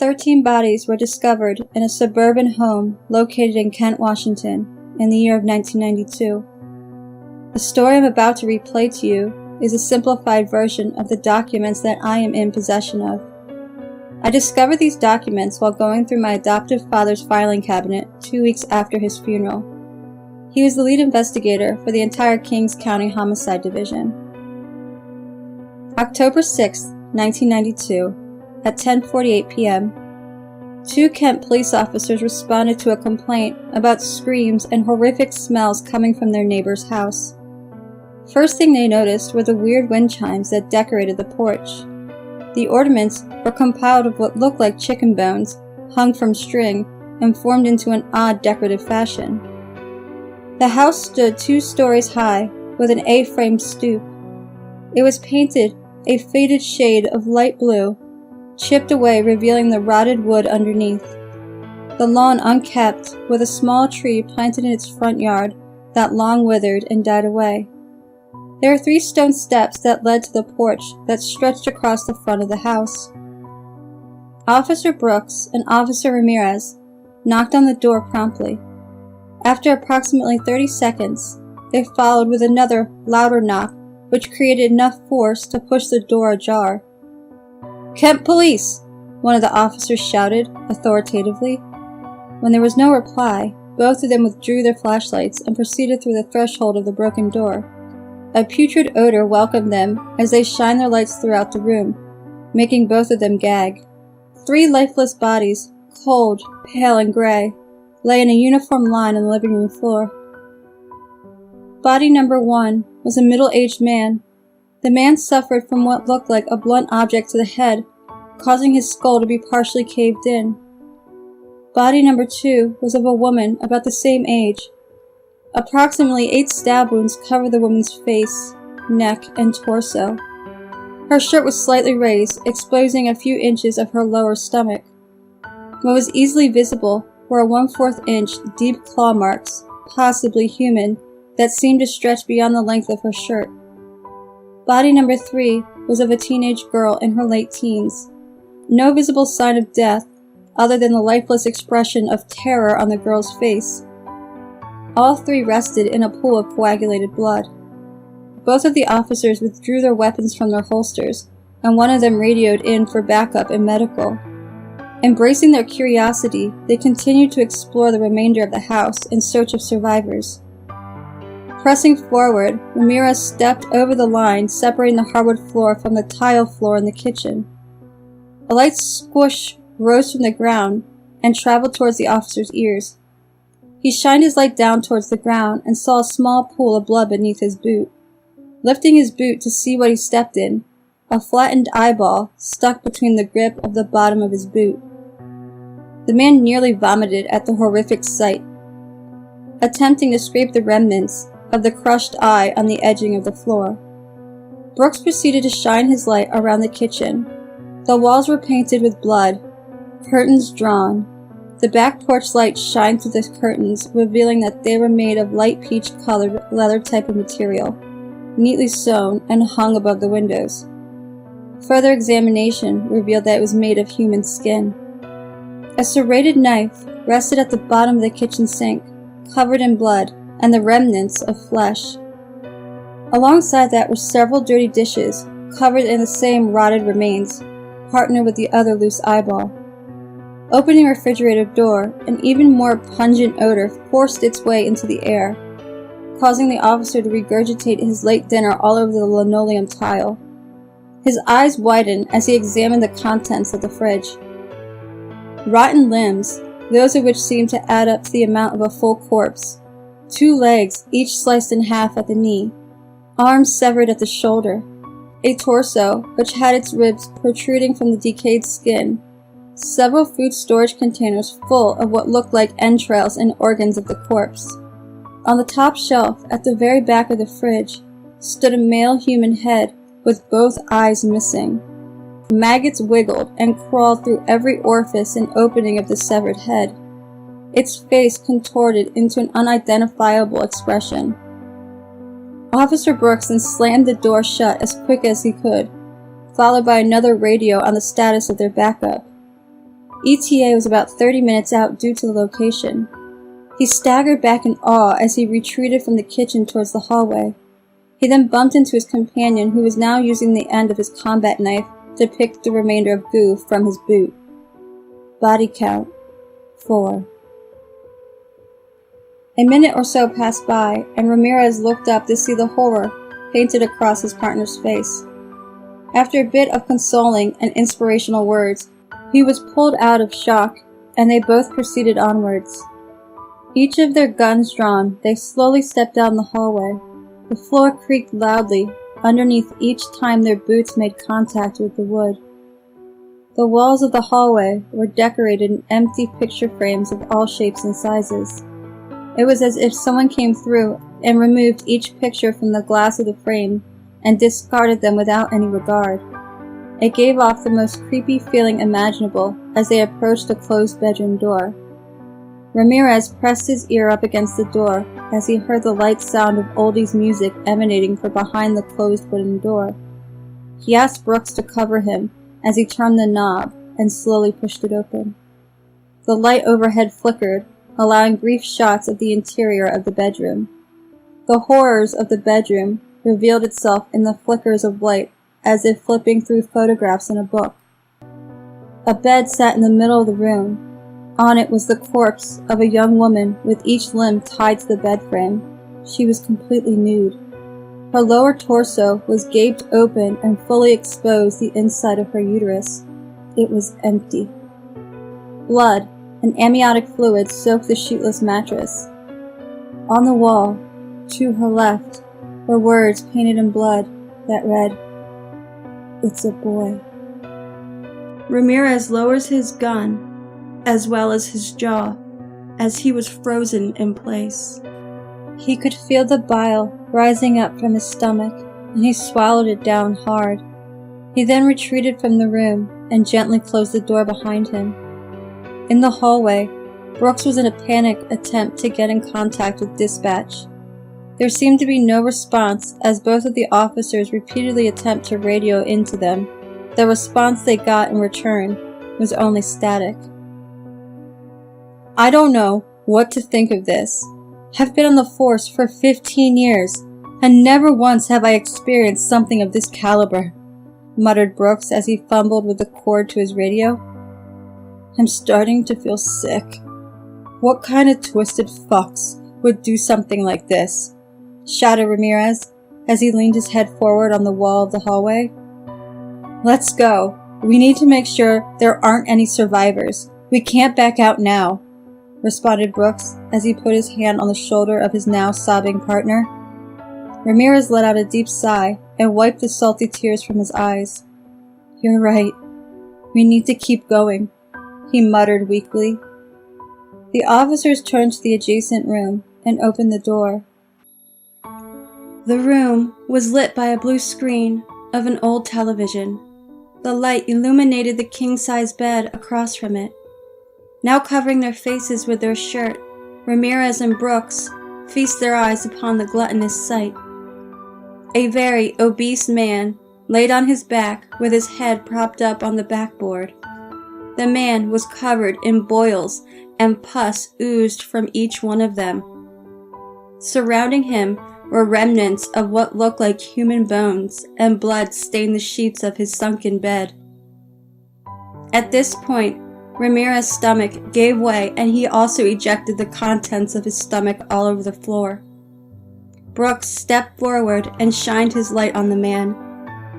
13 bodies were discovered in a suburban home located in Kent, Washington, in the year of 1992. The story I'm about to replay to you is a simplified version of the documents that I am in possession of. I discovered these documents while going through my adoptive father's filing cabinet 2 weeks after his funeral. He was the lead investigator for the entire Kings County Homicide Division. October 6, 1992, at 10:48 p.m., 2 Kent police officers responded to a complaint about screams and horrific smells coming from their neighbor's house. First thing they noticed were the weird wind chimes that decorated the porch. The ornaments were compiled of what looked like chicken bones, hung from string, and formed into an odd decorative fashion. The house stood 2 stories high, with an A-frame stoop. It was painted a faded shade of light blue, chipped away revealing the rotted wood underneath. The lawn unkept, with a small tree planted in its front yard that long withered and died away. There were 3 stone steps that led to the porch that stretched across the front of the house. Officer Brooks and Officer Ramirez knocked on the door promptly. After approximately 30 seconds, they followed with another, louder knock, which created enough force to push the door ajar. "Kent Police!" one of the officers shouted, authoritatively. When there was no reply, both of them withdrew their flashlights and proceeded through the threshold of the broken door. A putrid odor welcomed them as they shined their lights throughout the room, making both of them gag. 3 lifeless bodies, cold, pale, and gray, lay in a uniform line on the living room floor. Body number 1 was a middle-aged man. The man suffered from what looked like a blunt object to the head, causing his skull to be partially caved in. Body number 2 was of a woman about the same age. Approximately 8 stab wounds covered the woman's face, neck, and torso. Her shirt was slightly raised, exposing a few inches of her lower stomach. What was easily visible were 1/4 inch deep claw marks, possibly human, that seemed to stretch beyond the length of her shirt. Body number 3 was of a teenage girl in her late teens. No visible sign of death, other than the lifeless expression of terror on the girl's face. All 3 rested in a pool of coagulated blood. Both of the officers withdrew their weapons from their holsters, and one of them radioed in for backup and medical. Embracing their curiosity, they continued to explore the remainder of the house in search of survivors. Pressing forward, Ramirez stepped over the line separating the hardwood floor from the tile floor in the kitchen. A light squish rose from the ground and traveled towards the officer's ears. He shined his light down towards the ground and saw a small pool of blood beneath his boot. Lifting his boot to see what he stepped in, a flattened eyeball stuck between the grip of the bottom of his boot. The man nearly vomited at the horrific sight, attempting to scrape the remnants of the crushed eye on the edging of the floor. Brooks proceeded to shine his light around the kitchen. The walls were painted with blood, curtains drawn. The back porch light shined through the curtains, revealing that they were made of light peach-colored leather type of material, neatly sewn and hung above the windows. Further examination revealed that it was made of human skin. A serrated knife rested at the bottom of the kitchen sink, covered in blood and the remnants of flesh. Alongside that were several dirty dishes, covered in the same rotted remains, partnered with the other loose eyeball. Opening a refrigerator door, an even more pungent odor forced its way into the air, causing the officer to regurgitate his late dinner all over the linoleum tile. His eyes widened as he examined the contents of the fridge. Rotten limbs, those of which seemed to add up to the amount of a full corpse. 2 legs, each sliced in half at the knee. Arms severed at the shoulder. A torso, which had its ribs protruding from the decayed skin. Several food storage containers full of what looked like entrails and organs of the corpse. On the top shelf, at the very back of the fridge, stood a male human head with both eyes missing. Maggots wiggled and crawled through every orifice and opening of the severed head. Its face contorted into an unidentifiable expression. Officer Brooks then slammed the door shut as quick as he could, followed by another radio on the status of their backup. ETA was about 30 minutes out due to the location. He staggered back in awe as he retreated from the kitchen towards the hallway. He then bumped into his companion, who was now using the end of his combat knife to pick the remainder of goo from his boot. Body count, 4. A minute or so passed by, and Ramirez looked up to see the horror painted across his partner's face. After a bit of consoling and inspirational words, he was pulled out of shock, and they both proceeded onwards. Each of their guns drawn, they slowly stepped down the hallway. The floor creaked loudly underneath each time their boots made contact with the wood. The walls of the hallway were decorated in empty picture frames of all shapes and sizes. It was as if someone came through and removed each picture from the glass of the frame and discarded them without any regard. It gave off the most creepy feeling imaginable as they approached the closed bedroom door. Ramirez pressed his ear up against the door as he heard the light sound of oldies music emanating from behind the closed wooden door. He asked Brooks to cover him as he turned the knob and slowly pushed it open. The light overhead flickered, allowing brief shots of the interior of the bedroom. The horrors of the bedroom revealed itself in the flickers of light, as if flipping through photographs in a book. A bed sat in the middle of the room. On it was the corpse of a young woman with each limb tied to the bed frame. She was completely nude. Her lower torso was gaped open and fully exposed the inside of her uterus. It was empty. Blood and amniotic fluid soaked the sheetless mattress. On the wall, to her left, were words painted in blood that read, "It's a boy." Ramirez lowers his gun, as well as his jaw, as he was frozen in place. He could feel the bile rising up from his stomach, and he swallowed it down hard. He then retreated from the room and gently closed the door behind him. In the hallway, Brooks was in a panic attempt to get in contact with dispatch. There seemed to be no response as both of the officers repeatedly attempt to radio into them. The response they got in return was only static. "I don't know what to think of this. I've been on the force for 15 years, and never once have I experienced something of this caliber," muttered Brooks as he fumbled with the cord to his radio. "I'm starting to feel sick. What kind of twisted fucks would do something like this?" shouted Ramirez as he leaned his head forward on the wall of the hallway. "Let's go. We need to make sure there aren't any survivors. We can't back out now," responded Brooks as he put his hand on the shoulder of his now sobbing partner. Ramirez let out a deep sigh and wiped the salty tears from his eyes. "You're right. We need to keep going," he muttered weakly. The officers turned to the adjacent room and opened the door. The room was lit by a blue screen of an old television. The light illuminated the king-size bed across from it. Now covering their faces with their shirt, Ramirez and Brooks feast their eyes upon the gluttonous sight. A very obese man laid on his back with his head propped up on the backboard. The man was covered in boils, and pus oozed from each one of them. Surrounding him were remnants of what looked like human bones, and blood stained the sheets of his sunken bed. At this point, Ramirez's stomach gave way, and he also ejected the contents of his stomach all over the floor. Brooks stepped forward and shined his light on the man.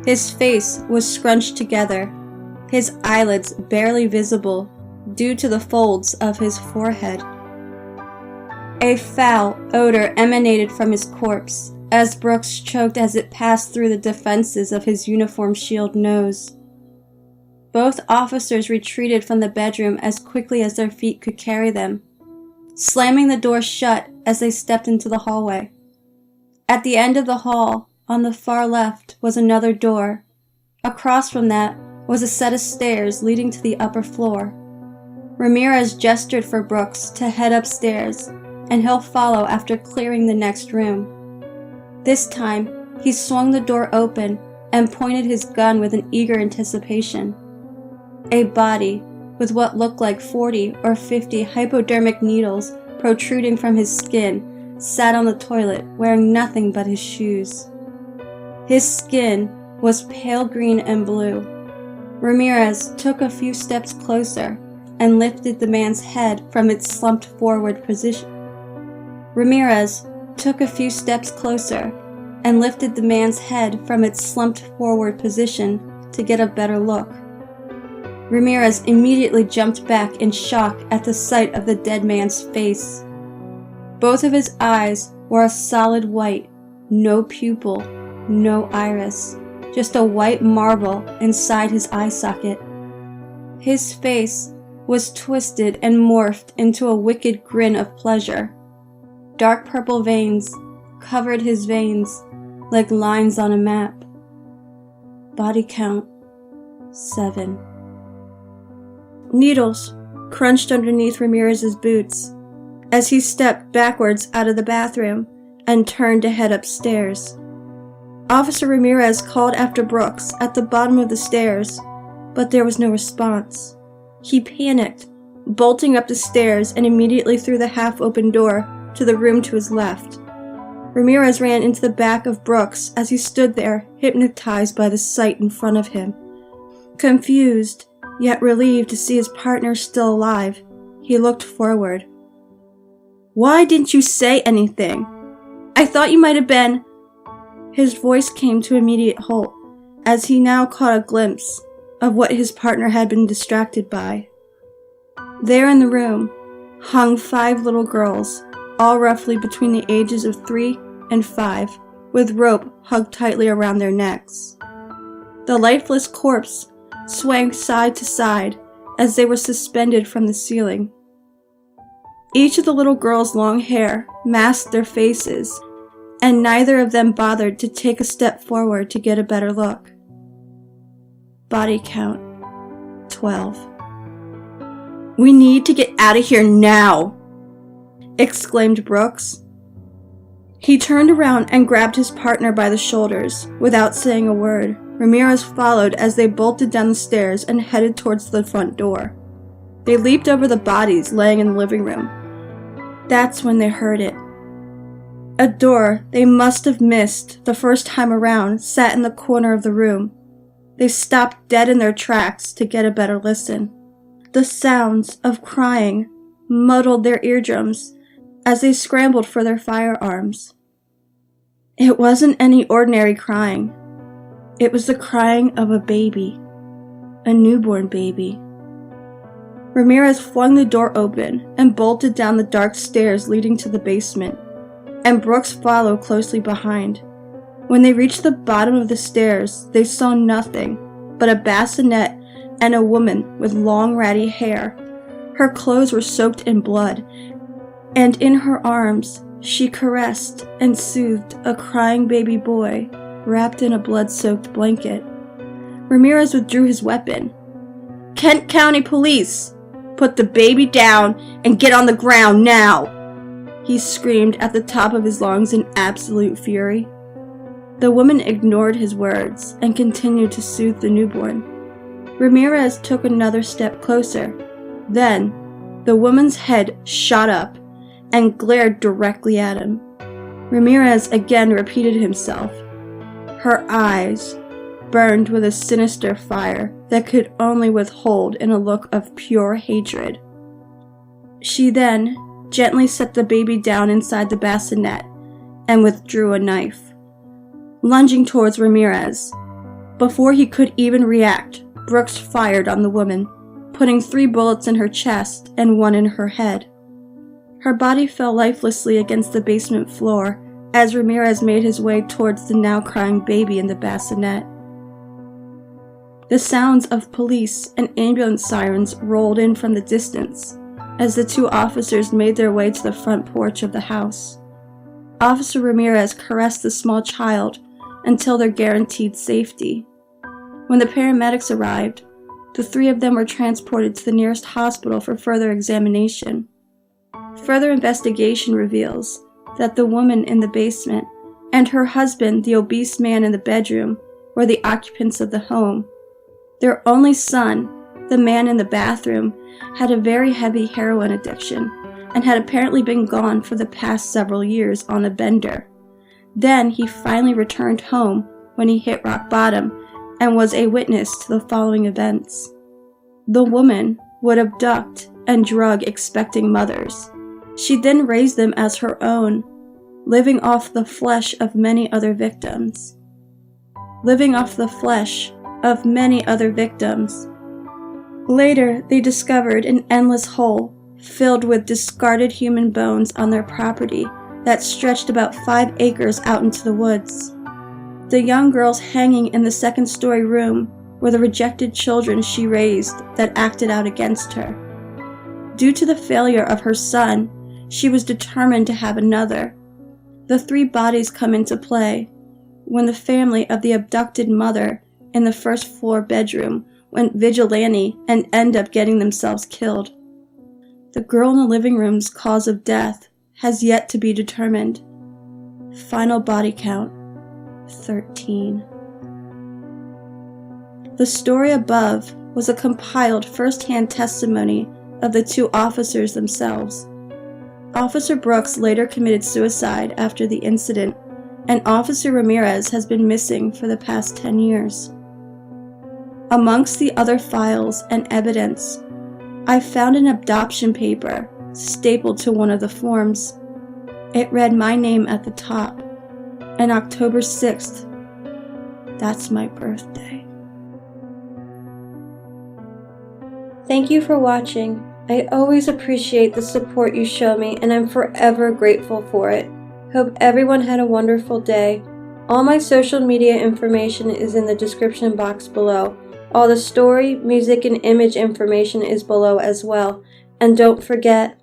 His face was scrunched together, his eyelids barely visible due to the folds of his forehead. A foul odor emanated from his corpse as Brooks choked as it passed through the defenses of his uniform shield nose. Both officers retreated from the bedroom as quickly as their feet could carry them, slamming the door shut as they stepped into the hallway. At the end of the hall, on the far left, was another door. Across from that was a set of stairs leading to the upper floor. Ramirez gestured for Brooks to head upstairs, and he'll follow after clearing the next room. This time, he swung the door open and pointed his gun with an eager anticipation. A body with what looked like 40 or 50 hypodermic needles protruding from his skin, sat on the toilet wearing nothing but his shoes. His skin was pale green and blue. Ramirez took a few steps closer and lifted the man's head from its slumped forward position. Ramirez took a few steps closer and lifted the man's head from its slumped forward position to get a better look. Ramirez immediately jumped back in shock at the sight of the dead man's face. Both of his eyes were a solid white, no pupil, no iris, just a white marble inside his eye socket. His face was twisted and morphed into a wicked grin of pleasure. Dark purple veins covered his veins like lines on a map. Body count 7. Needles crunched underneath Ramirez's boots as he stepped backwards out of the bathroom and turned to head upstairs. Officer Ramirez called after Brooks at the bottom of the stairs, but there was no response. He panicked, bolting up the stairs and immediately through the half-open door to the room to his left. Ramirez ran into the back of Brooks as he stood there, hypnotized by the sight in front of him. Confused, yet relieved to see his partner still alive, he looked forward. "Why didn't you say anything? I thought you might have been—" His voice came to immediate halt as he now caught a glimpse of what his partner had been distracted by. There in the room hung 5 little girls, all roughly between the ages of 3 and 5, with rope hugged tightly around their necks. The lifeless corpse swaying side to side as they were suspended from the ceiling. Each of the little girls' long hair masked their faces, and neither of them bothered to take a step forward to get a better look. Body count 12. "We need to get out of here now!" exclaimed Brooks. He turned around and grabbed his partner by the shoulders. Without saying a word, Ramirez followed as they bolted down the stairs and headed towards the front door. They leaped over the bodies laying in the living room. That's when they heard it. A door they must have missed the first time around sat in the corner of the room. They stopped dead in their tracks to get a better listen. The sounds of crying muddled their eardrums as they scrambled for their firearms. It wasn't any ordinary crying. It was the crying of a baby, a newborn baby. Ramirez flung the door open and bolted down the dark stairs leading to the basement, and Brooks followed closely behind. When they reached the bottom of the stairs, they saw nothing but a bassinet and a woman with long ratty hair. Her clothes were soaked in blood, and in her arms she caressed and soothed a crying baby boy wrapped in a blood-soaked blanket. Ramirez withdrew his weapon. "Kent County Police! Put the baby down and get on the ground now!" he screamed at the top of his lungs in absolute fury. The woman ignored his words and continued to soothe the newborn. Ramirez took another step closer. Then, the woman's head shot up and glared directly at him. Ramirez again repeated himself. Her eyes burned with a sinister fire that could only withhold in a look of pure hatred. She then gently set the baby down inside the bassinet and withdrew a knife, lunging towards Ramirez. Before he could even react, Brooks fired on the woman, putting 3 bullets in her chest and 1 in her head. Her body fell lifelessly against the basement floor as Ramirez made his way towards the now crying baby in the bassinet. The sounds of police and ambulance sirens rolled in from the distance as the 2 officers made their way to the front porch of the house. Officer Ramirez caressed the small child until their guaranteed safety. When the paramedics arrived, the 3 of them were transported to the nearest hospital for further examination. Further investigation reveals that the woman in the basement and her husband, the obese man in the bedroom, were the occupants of the home. Their only son the man in the bathroom, had a very heavy heroin addiction and had apparently been gone for the past several years on a bender. Then he finally returned home when he hit rock bottom and was a witness to the following events. The woman would abduct and drug expecting mothers. She then raised them as her own, living off the flesh of many other victims. Later, they discovered an endless hole filled with discarded human bones on their property that stretched about 5 acres out into the woods. The young girls hanging in the second-story room were the rejected children she raised that acted out against her. Due to the failure of her son, she was determined to have another. The 3 bodies come into play when the family of the abducted mother in the first-floor bedroom went vigilante and end up getting themselves killed. The girl in the living room's cause of death has yet to be determined. Final body count, 13. The story above was a compiled first-hand testimony of the 2 officers themselves. Officer Brooks later committed suicide after the incident, and Officer Ramirez has been missing for the past 10 years. Amongst the other files and evidence, I found an adoption paper stapled to one of the forms. It read my name at the top, and October 6th, that's my birthday. Thank you for watching. I always appreciate the support you show me, and I'm forever grateful for it. Hope everyone had a wonderful day. All my social media information is in the description box below. All the story, music, and image information is below as well. And don't forget,